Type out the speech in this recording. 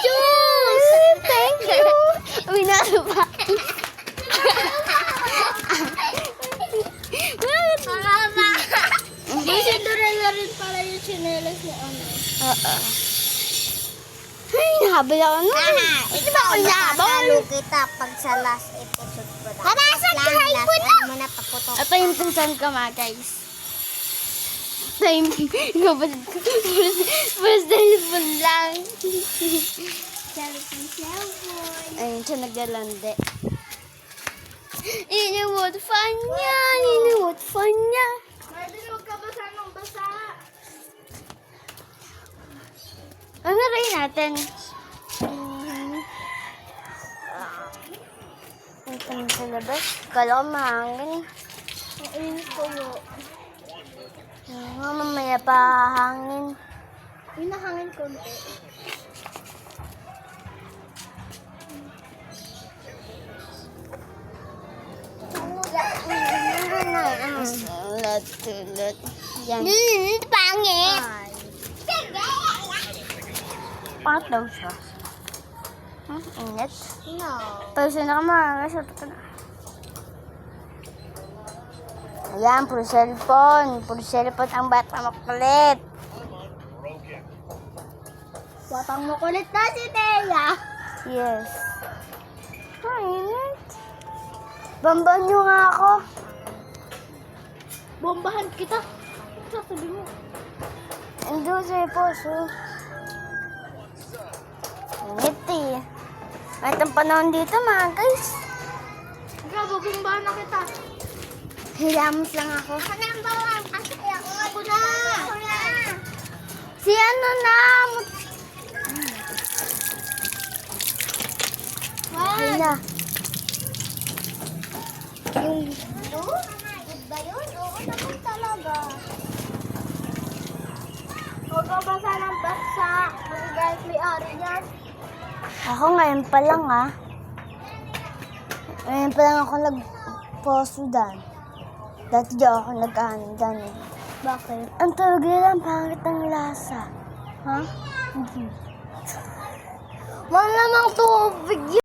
Juice! Thank you! Uy, nalo pa. Kasi duran na rin para yung chinelas ni Ana. Oo. Ay, nahabol ako nun. Ito ba ako nahabol? Kita pag sa last episode ko na. Habasag sa cellphone mo! Mo na paputok. Ito yung pinsan ko mga guys. Time. Ikaw ba? First telephone lang. Cellphone. Ayun siya naglalande. Yun yung what fun niya. Yun yung what fun niya. Martin, huwag ka basa ng basa. Ano rin natin? Ito na sa labas. Kala ko mahangin. Ang init ko mo. Mamaya pa hangin. May nahangin konti. Tulad. Yan. Pangit. Pangat daw siya. Init. No. Pag na ka makakasot ka na. Ayan, puro cellphone. Puro cellphone ang bata makulit. Watang mo kulit na si Thea. Yes. Ay, init. Bamban nyo nga ako. Bombahan kita. Sasabi mo. Hindi sa puso. Init eh. At ang panahon dito mga guys. Grabe, bombahan na kita. Hilamos lang ako. Number 1. Ako na. Ako na. Si ano na. Ay na. Yung blue? Good ba yun? Oo naman talaga. Huwag ka basa ng basa. Magagayat may-ari niyan. Ako ngayon pa lang ah. Ngayon pa lang ako nag-posudan. Dati di ako nag-aandan eh. Bakit? Ang tawag nila, ang pangit ng lasa. Ha? Mhm. Malamang tubig yun.